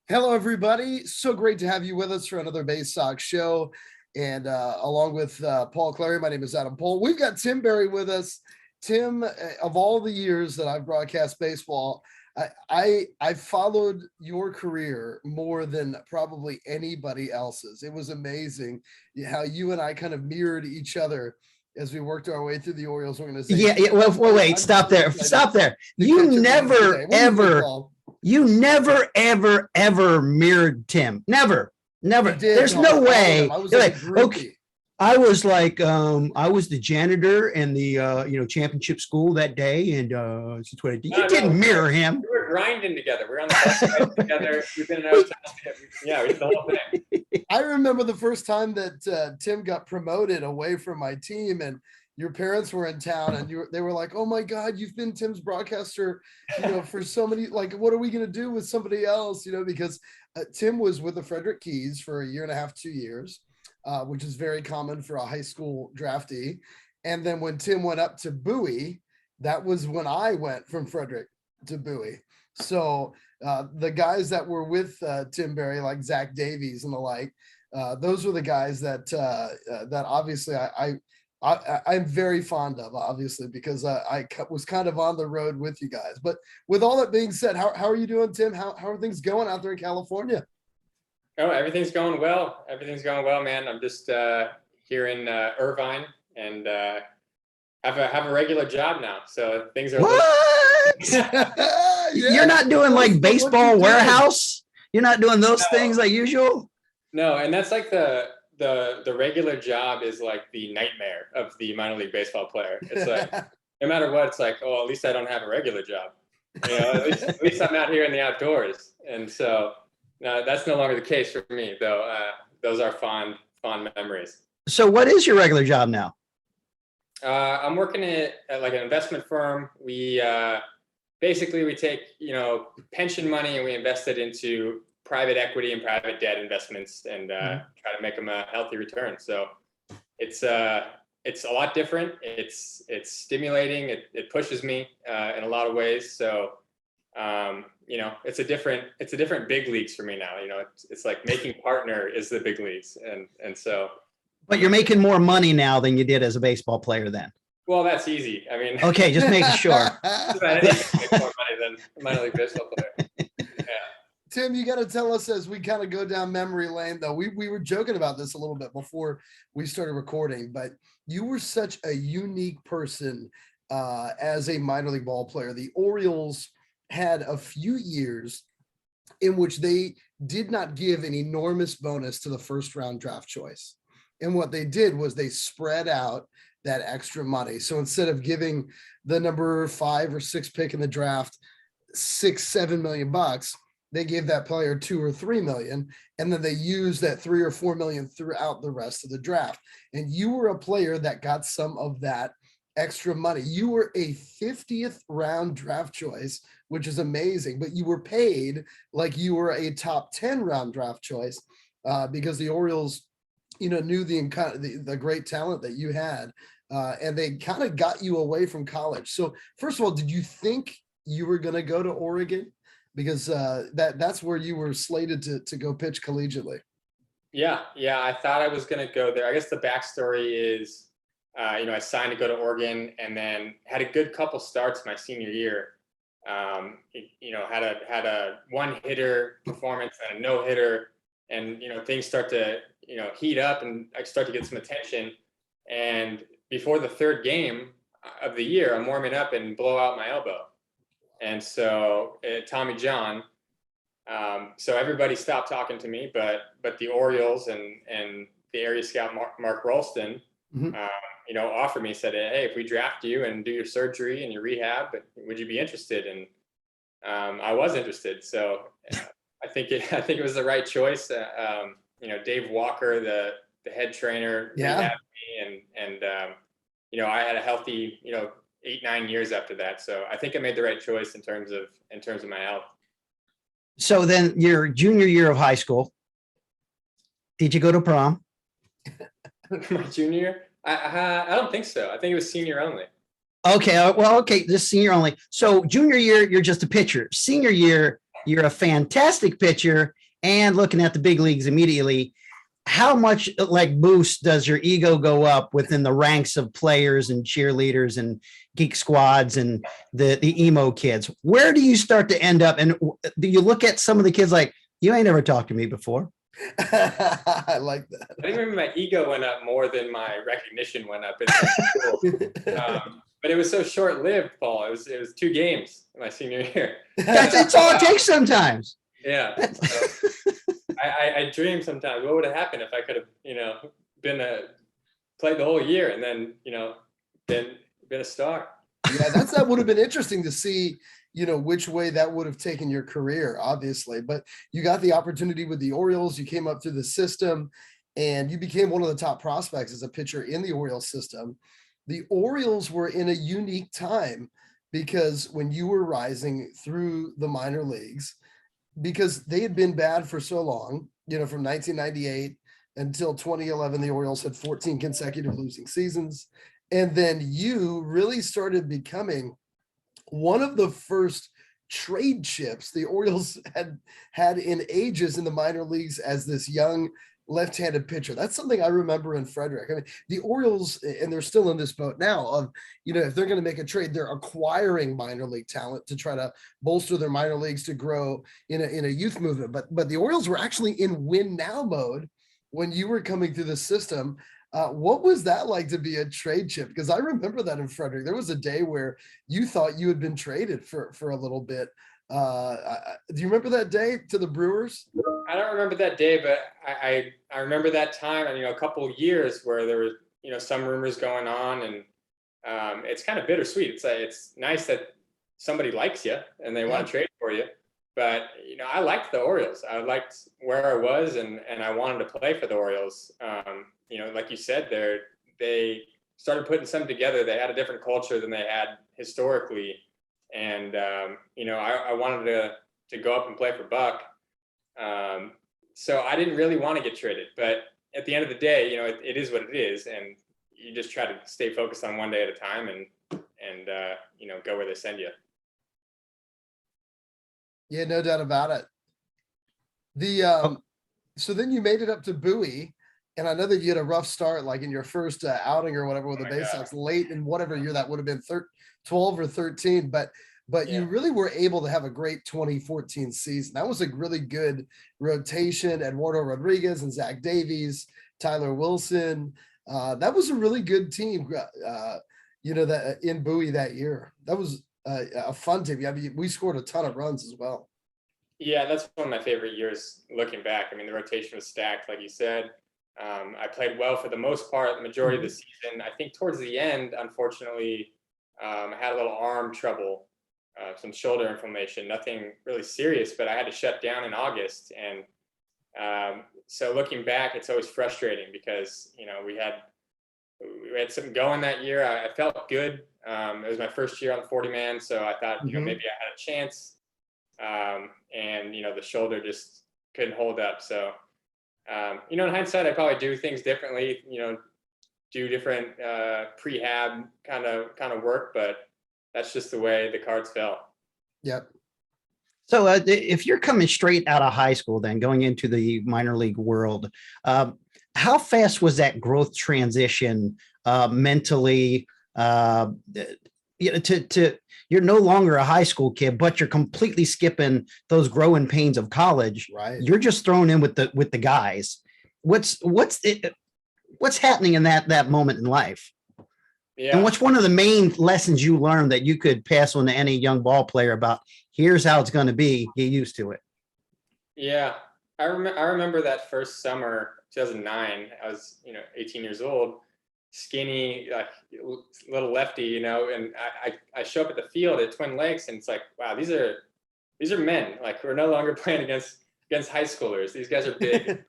Hello, everybody. So great to have you with us for another Baysox show. And along with Paul Clary, my name is Adam Pohl. We've got Tim Berry with us. Tim, of all the years that I've broadcast baseball, I followed your career more than probably anybody else's. It was amazing how you and I kind of mirrored each other as we worked our way through the Orioles organization. Yeah. Well, wait, stop there. Stop there. You never, ever mirrored Tim. Never. There's no way. I was like, okay. I was the janitor in the championship school that day, and that's what I did. You didn't mirror him. We were grinding together. We were on the bus ride together. We've been in our yeah, we did the whole thing. I remember the first time that Tim got promoted away from my team, and your parents were in town, and they were like, "Oh my God, you've been Tim's broadcaster, for so many. Like, what are we gonna do with somebody else? Because Tim was with the Frederick Keys for a year and a half, 2 years, which is very common for a high school draftee. And then when Tim went up to Bowie, that was when I went from Frederick to Bowie. So the guys that were with Tim Berry, like Zach Davies and the like, those were the guys that obviously I'm very fond of, obviously, because I was kind of on the road with you guys. But with all that being said, how are you doing, Tim? How are things going out there in California? Oh, everything's going well. Everything's going well, man. I'm just here in Irvine, and have a regular job now. So things are. What? You're not doing like baseball warehouse? You're not doing those things like usual? No, and that's like the regular job is like the nightmare of the minor league baseball player. It's like no matter what, it's like, oh, at least I don't have a regular job. At least I'm out here in the outdoors. And so that's no longer the case for me, though. Those are fond memories. So what is your regular job now? I'm working at like an investment firm. We basically we take pension money and we invest it into private equity and private debt investments, and try to make them a healthy return. So it's a lot different. It's stimulating. It pushes me in a lot of ways. So it's a different big leagues for me now. It's like making partner is the big leagues, and so. But you're making more money now than you did as a baseball player then. Well, that's easy. I mean. Okay, just making sure. Anything make more money than a minor league baseball player. Tim, you got to tell us as we kind of go down memory lane, though. We were joking about this a little bit before we started recording, but you were such a unique person as a minor league ball player. The Orioles had a few years in which they did not give an enormous bonus to the first round draft choice. And what they did was they spread out that extra money. So instead of giving the number 5 or 6 pick in the draft $6-7 million, they gave that player $2 or $3 million, and then they used that $3 or $4 million throughout the rest of the draft. And you were a player that got some of that extra money. You were a 50th round draft choice, which is amazing, but you were paid like you were a top 10 round draft choice because the Orioles, knew the great talent that you had, and they kind of got you away from college. So first of all, did you think you were going to go to Oregon? Because that's where you were slated to go pitch collegiately. Yeah, I thought I was going to go there. I guess the backstory is, I signed to go to Oregon, and then had a good couple starts my senior year. Had a one-hitter performance and a no-hitter, and things start to heat up, and I start to get some attention. And before the third game of the year, I'm warming up and blow out my elbow. And so Tommy John, so everybody stopped talking to me, but the Orioles and the area scout Mark Rolston, offered me, said, hey, if we draft you and do your surgery and your rehab, would you be interested? And I was interested. So I think it was the right choice. Dave Walker, the head trainer, rehabbed me, and I had a healthy, 8-9 years after that. So I think I made the right choice in terms of my health. So then your junior year of high school, did you go to prom? My junior year? I don't think so. I think it was senior only. Okay. Just senior only. So junior year, you're just a pitcher. Senior year, you're a fantastic pitcher and looking at the big leagues immediately, how much like boost does your ego go up within the ranks of players and cheerleaders and geek squads and the emo kids? Where do you start to end up? And do you look at some of the kids like, you ain't never talked to me before? I like that. I think maybe my ego went up more than my recognition went up in school. But it was so short-lived, Paul. It was 2 games my senior year. It's all it takes sometimes. Yeah. So I dream sometimes what would have happened if I could have, played the whole year and then, been a star. Yeah, that would have been interesting to see, which way that would have taken your career, obviously. But you got the opportunity with the Orioles. You came up through the system and you became one of the top prospects as a pitcher in the Orioles system. The Orioles were in a unique time because when you were rising through the minor leagues, because they had been bad for so long, from 1998 until 2011, the Orioles had 14 consecutive losing seasons. And then you really started becoming one of the first trade chips the Orioles had in ages in the minor leagues as this young left-handed pitcher. That's something I remember in Frederick. I mean, the Orioles, and they're still in this boat now of, if they're going to make a trade, they're acquiring minor league talent to try to bolster their minor leagues to grow in a youth movement. But the Orioles were actually in win now mode when you were coming through the system. What was that like to be a trade chip? Because I remember that in Frederick. There was a day where you thought you had been traded for a little bit. Do you remember that day to the Brewers? I don't remember that day, but I remember that time and, a couple of years where there were, some rumors going on, and it's kind of bittersweet. It's nice that somebody likes you and they want to trade for you. But, I liked the Orioles. I liked where I was and I wanted to play for the Orioles. Like you said, they started putting something together. They had a different culture than they had historically. And, I wanted to go up and play for Buck. So I didn't really want to get traded, but at the end of the day, it is what it is. And you just try to stay focused on one day at a time and go where they send you. Yeah, no doubt about it. So then you made it up to Bowie, and I know that you had a rough start, like in your first outing or whatever with the Baysox late in whatever year that would have been 12 or 13, but you really were able to have a great 2014 season. That was a really good rotation. Eduardo Rodriguez and Zach Davies, Tyler Wilson. That was a really good team, that in Bowie that year. That was a fun team. I mean, we scored a ton of runs as well. Yeah, that's one of my favorite years looking back. I mean, the rotation was stacked, like you said. I played well for the most part, the majority of the season. I think towards the end, unfortunately, I had a little arm trouble, some shoulder inflammation, nothing really serious, but I had to shut down in August. And so looking back, it's always frustrating because, we had something going that year. I felt good. It was my first year on the 40-man, so I thought, maybe I had a chance. And, the shoulder just couldn't hold up. So, in hindsight, I probably do things differently, do different prehab kind of work, but that's just the way the cards fell. Yep. So if you're coming straight out of high school, then going into the minor league world, how fast was that growth transition mentally? You're no longer a high school kid, but you're completely skipping those growing pains of college. Right. You're just thrown in with the guys. What's happening in that moment in life? Yeah. And what's one of the main lessons you learned that you could pass on to any young ball player about here's how it's going to be, get used to it? Yeah. I remember that first summer, 2009, I was, 18 years old, skinny, like little lefty, and I show up at the field at Twin Lakes and it's like, wow, these are men. Like we're no longer playing against high schoolers. These guys are big.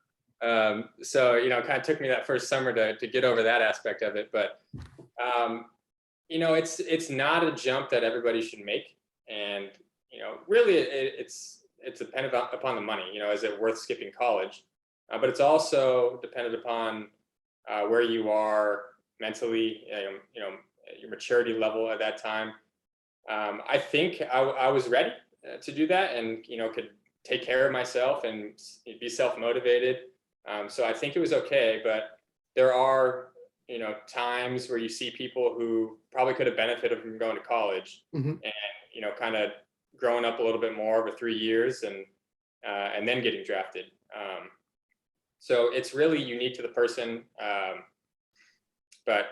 So, it kind of took me that first summer to get over that aspect of it. But, it's not a jump that everybody should make. And, really it's dependent upon the money, is it worth skipping college? But it's also dependent upon where you are mentally, your maturity level at that time. I think I was ready to do that and, could take care of myself and be self-motivated. So I think it was okay, but there are, times where you see people who probably could have benefited from going to college and, kind of growing up a little bit more over 3 years and then getting drafted. So it's really unique to the person. But,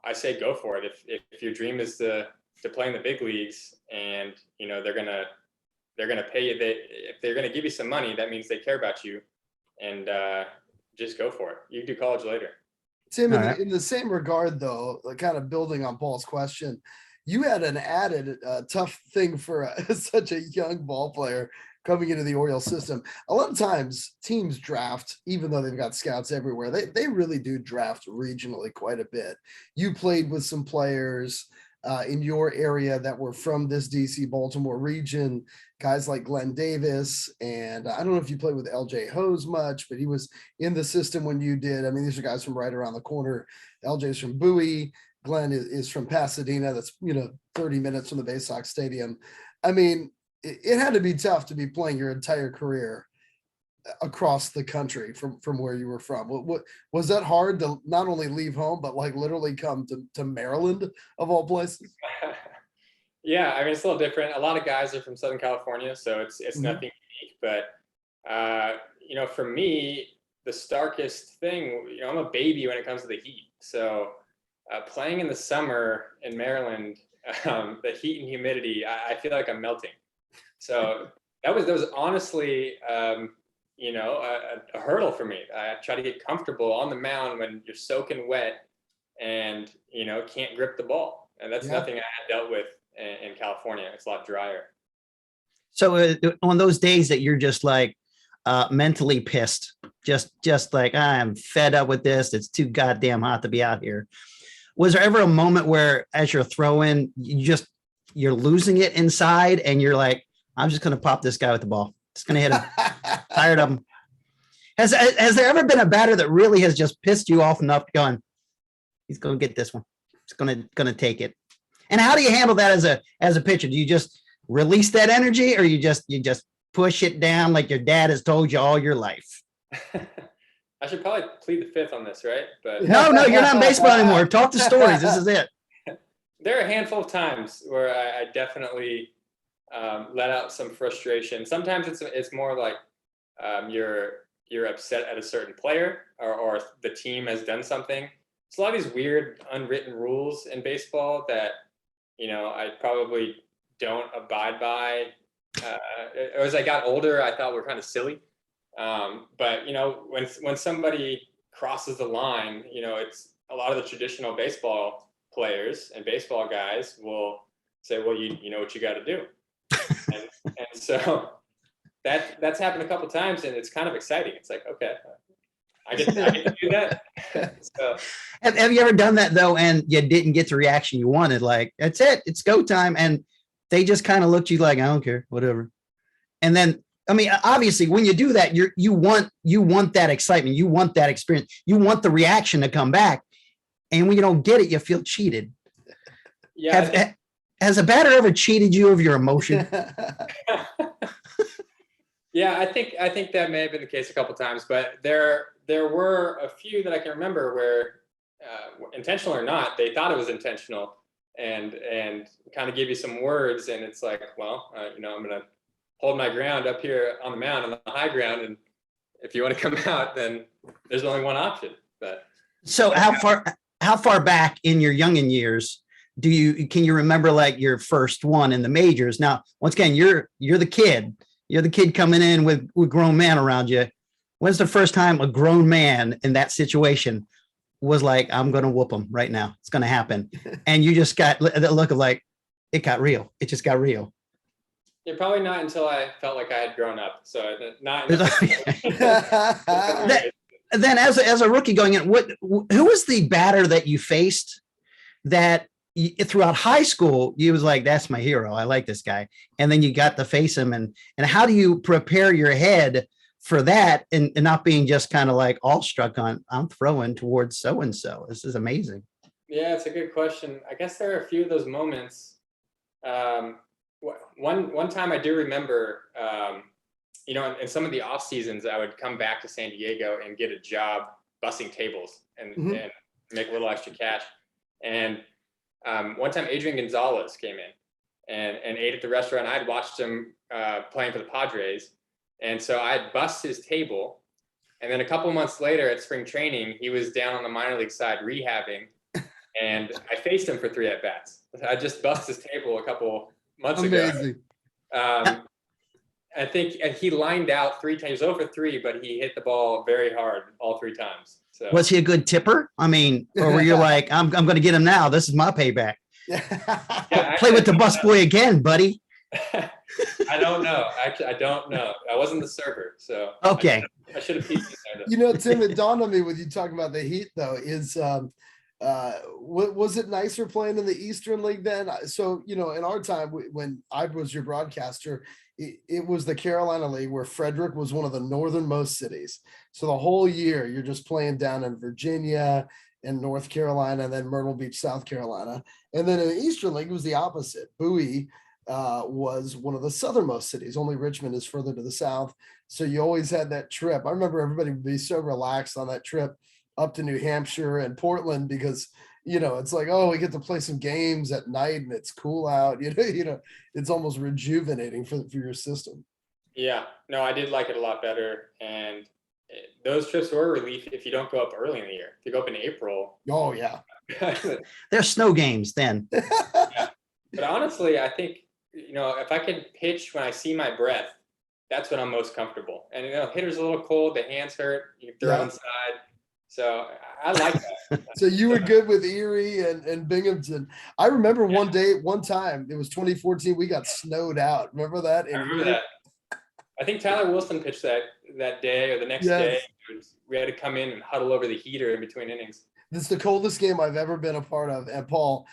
I say go for it. If your dream is to play in the big leagues and, they're going to pay you, if they're going to give you some money, that means they care about you, and just go for it. You can do college later. Tim, in the same regard, though, kind of building on Paul's question, you had an added tough thing for such a young ball player coming into the Orioles system. A lot of times teams draft, even though they've got scouts everywhere, they really do draft regionally quite a bit. You played with some players in your area that were from this DC Baltimore region, guys like Glenn Davis. And I don't know if you played with LJ Hose much, but he was in the system when you did. I mean, these are guys from right around the corner. LJ's from Bowie. Glenn is from Pasadena. That's, 30 minutes from the Baysox Stadium. I mean, it had to be tough to be playing your entire career across the country from where you were from. What was that hard to not only leave home, but like literally come to Maryland of all places? Yeah, I mean, it's a little different. A lot of guys are from Southern California, so it's nothing unique. But for me, the starkest thing, I'm a baby when it comes to the heat. So playing in the summer in Maryland, the heat and humidity, I feel like I'm melting. So that was honestly, a hurdle for me. I try to get comfortable on the mound when you're soaking wet and, can't grip the ball. And that's nothing I had dealt with in California. It's a lot drier. So on those days that you're just like mentally pissed, just like, I'm fed up with this. It's too goddamn hot to be out here. Was there ever a moment where as you're throwing, you're losing it inside and you're like, I'm just going to pop this guy with the ball. Just going to hit him. Tired of him. Has there ever been a batter that really has just pissed you off enough going, he's going to get this one. He's going to take it. And how do you handle that as a pitcher? Do you just release that energy or you just push it down like your dad has told you all your life? I should probably plead the fifth on this, right? But no, you're not in baseball anymore. Talk the stories. This is it. There are a handful of times where I definitely let out some frustration. Sometimes it's more like you're upset at a certain player or the team has done something. There's a lot of these weird unwritten rules in baseball that I probably don't abide by. As I got older, I thought were kind of silly. But when somebody crosses the line, it's a lot of the traditional baseball players and baseball guys will say, well, you know what you got to do. and so that's happened a couple of times and it's kind of exciting. It's like, okay, I get to do that. So, have you ever done that though and you didn't get the reaction you wanted? Like, that's it, it's go time, and they just kind of looked at you like, I don't care, whatever. And then, I mean, obviously when you do that, you want that excitement, you want that experience, you want the reaction to come back, and when you don't get it, you feel cheated. Yeah. Has a batter ever cheated you of your emotion? Yeah, I think that may have been the case a couple of times, but there were a few that I can remember where, intentional or not, they thought it was intentional and kind of give you some words, and it's like, well, I'm going to hold my ground up here on the mound, on the high ground, and if you want to come out, then there's only one option. But so how far back in your youngin' years can you remember like your first one in the majors? Now, once again, you're the kid. You're the kid coming in with grown man around you. When's the first time a grown man in that situation was like, I'm going to whoop him right now. It's going to happen. And you just got the look of like, it got real. It just got real. Yeah, probably not until I felt like I had grown up. So not. Then as a rookie going in, who was the batter that you faced that throughout high school, you was like, that's my hero. I like this guy. And then you got to face him. And how do you prepare your head for that and not being just kind of like all struck on, I'm throwing towards so-and-so. This is amazing. Yeah, it's a good question. I guess there are a few of those moments. One time I do remember you know, in some of the off seasons, I would come back to San Diego and get a job bussing tables and make a little extra cash. And one time Adrian Gonzalez came in and ate at the restaurant. I'd watched him playing for the Padres. And so I'd bussed his table. And then a couple months later at spring training, he was down on the minor league side rehabbing. And I faced him for 3 at-bats. I just bussed his table a couple months Amazing. ago. I think he lined out 3 times. He was over 3, but he hit the ball very hard all 3 times. So Was he a good tipper? I mean, or were you like, I'm going to get him now. This is my payback. yeah, Play with the bus boy again, buddy. I don't know. Actually, I don't know. I wasn't the server, so Okay. I should have peeked in there. You know, Tim, it dawned on me when you talk about the Heat, though, is was it nicer playing in the Eastern League then? So, you know, in our time when I was your broadcaster, it was the Carolina League, where Frederick was one of the northernmost cities. So the whole year you're just playing down in Virginia and North Carolina, and then Myrtle Beach, South Carolina. And then in the Eastern League, it was the opposite. Bowie was one of the southernmost cities. Only Richmond is further to the south. So you always had that trip. I remember everybody would be so relaxed on that trip up to New Hampshire and Portland, because, you know, it's like, oh, we get to play some games at night and it's cool out. You know, it's almost rejuvenating for your system. Yeah, no, I did like it a lot better. And those trips were a relief if you don't go up early in the year. If you go up in April. Oh, yeah. There's snow games then. Yeah. But honestly, I think, you know, if I can pitch when I see my breath, that's when I'm most comfortable. And, you know, hitter's a little cold, the hands hurt, you can throw inside. So I like that. So you were good with Erie and Binghamton. I remember one time, it was 2014, we got snowed out. Remember that? I remember that. I think Tyler Wilson pitched that day or the next day. We had to come in and huddle over the heater in between innings. This is the coldest game I've ever been a part of. And Paul,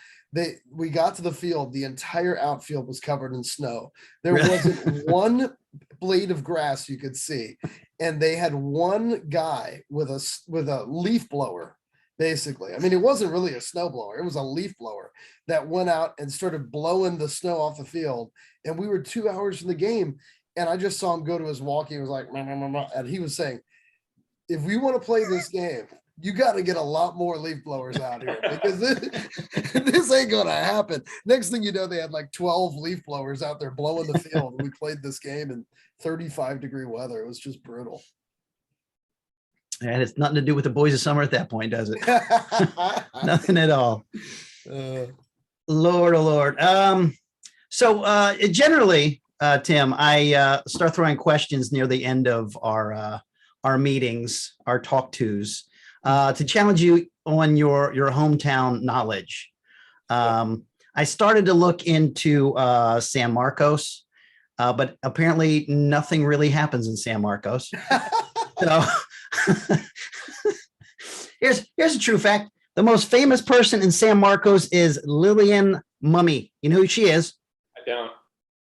we got to the field, the entire outfield was covered in snow. There wasn't one blade of grass you could see. And they had one guy with a leaf blower, basically. I mean, it wasn't really a snow blower. It was a leaf blower that went out and started blowing the snow off the field. And we were 2 hours from the game. And I just saw him go to his walk. He was like, meh, meh, meh, meh. And he was saying, if we want to play this game, you got to get a lot more leaf blowers out here, because this ain't going to happen. Next thing you know, they had like 12 leaf blowers out there blowing the field. We played this game in 35-degree weather. It was just brutal. And it's nothing to do with the boys of summer at that point, does it? Nothing at all. Lord, oh Lord. So generally, Tim, I start throwing questions near the end of our meetings, our talk tos, to challenge you on your hometown knowledge. I started to look into San Marcos, but apparently nothing really happens in San Marcos. So here's a true fact. The most famous person in San Marcos is Lillian Mummy. You know who she is? I don't.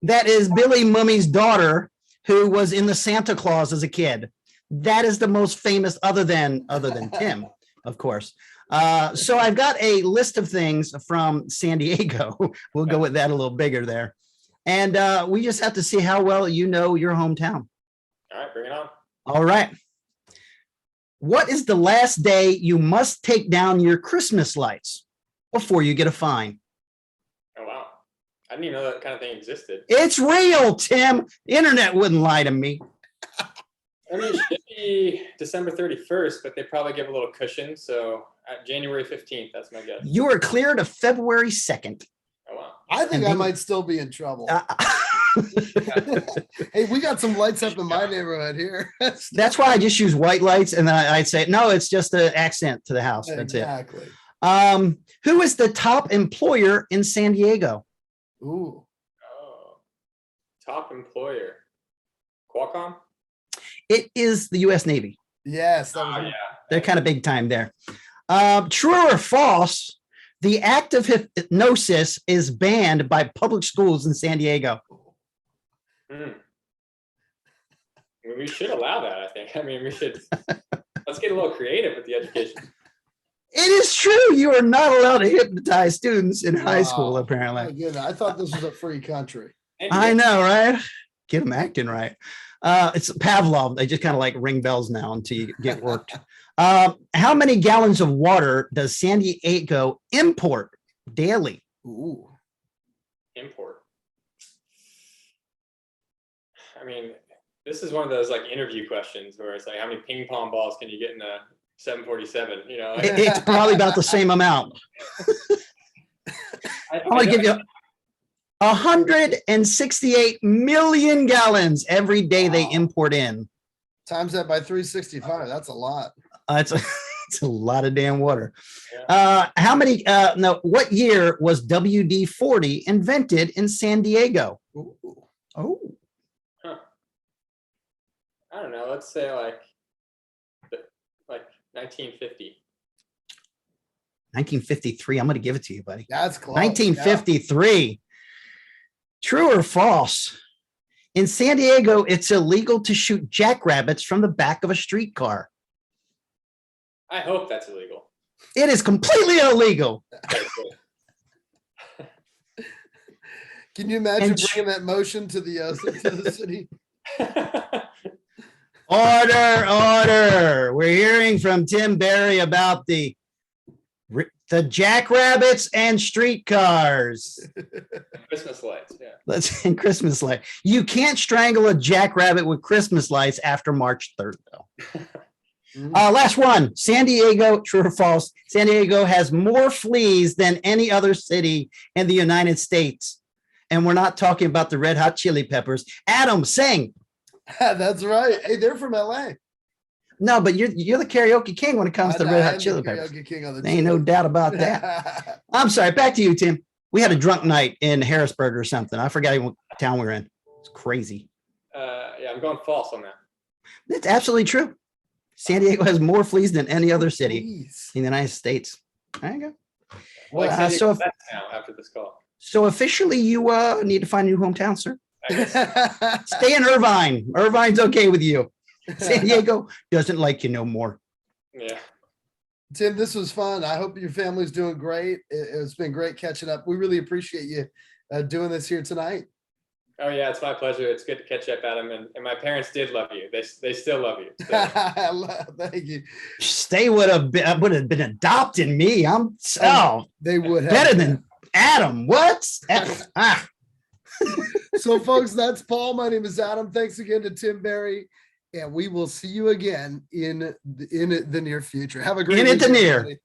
That is Billy Mummy's daughter, who was in the Santa Claus as a kid. That is the most famous, other than Tim, of course. So I've got a list of things from San Diego. We'll go with that a little bigger there. And we just have to see how well you know your hometown. All right, bring it on. All right. What is the last day you must take down your Christmas lights before you get a fine? Oh, wow. I didn't even know that kind of thing existed. It's real, Tim. The internet wouldn't lie to me. I mean, it should be December 31st, but they probably give a little cushion. So January 15th, that's my guess. You are clear to February 2nd. Oh, wow. I think I might still be in trouble. Hey, we got some lights up in my neighborhood here. That's why I just use white lights, and then I'd say, no, it's just an accent to the house. That's exactly. it. Who is the top employer in San Diego? Ooh. Oh, top employer. Qualcomm? It is the U.S. Navy. Yes. That was Yeah. They're kind of big time there. True or false? The act of hypnosis is banned by public schools in San Diego. I mean, we should allow that, I think. I mean, let's get a little creative with the education. It is true. You are not allowed to hypnotize students in high school, apparently. Again, I thought this was a free country. I know, right? get them acting right. It's Pavlov. They just kind of like ring bells now until you get worked. How many gallons of water does San Diego import daily? Ooh. Import. I mean, this is one of those like interview questions where it's like, how many ping pong balls can you get in a 747? You know, It's probably about the same amount. I'm going to give you 168 million gallons every day they import in. Times that by 365. That's a lot. It's a lot of damn water. How many? No, what year was WD-40 invented in San Diego? Ooh. Oh, I don't know. Let's say like 1950. 1953. I'm going to give it to you, buddy. That's close. 1953. True or false? In San Diego, it's illegal to shoot jackrabbits from the back of a streetcar. I hope that's illegal. It is completely illegal. Can you imagine And- bringing that motion to the city? Order. We're hearing from Tim Barry about the jackrabbits and streetcars. Christmas lights. Yeah. Let's in Christmas light. You can't strangle a jackrabbit with Christmas lights after March 3rd, though. Last one. San Diego, true or false? San Diego has more fleas than any other city in the United States. And we're not talking about the Red Hot Chili Peppers. Adam, sing. That's right. Hey, they're from LA. No, but you're the karaoke king when it comes to I Red am Hot the Chili Peppers. karaoke king on the There ain't no doubt about that. I'm sorry. Back to you, Tim. We had a drunk night in Harrisburg or something. I forgot what town we were in. It's crazy. Yeah, I'm going false on that. It's absolutely true. San Diego has more fleas than any other city Please. in the United States. There you go. Well, Well, so if- now after this call. So officially, you need to find a new hometown, sir. I guess. Stay in Irvine. Irvine's okay with you. San Diego doesn't like you no more. Yeah. Tim, this was fun. I hope your family's doing great. It's been great catching up. We really appreciate you doing this here tonight. Oh yeah, it's my pleasure. It's good to catch up, Adam. And my parents did love you. They still love you. So. Thank you. Stay would have been adopting me. I'm They would have better than Adam. What? So, folks, that's Paul. My name is Adam. Thanks again to Tim Barry, and we will see you again in the near future. Have a great In it the weekend, near. everybody.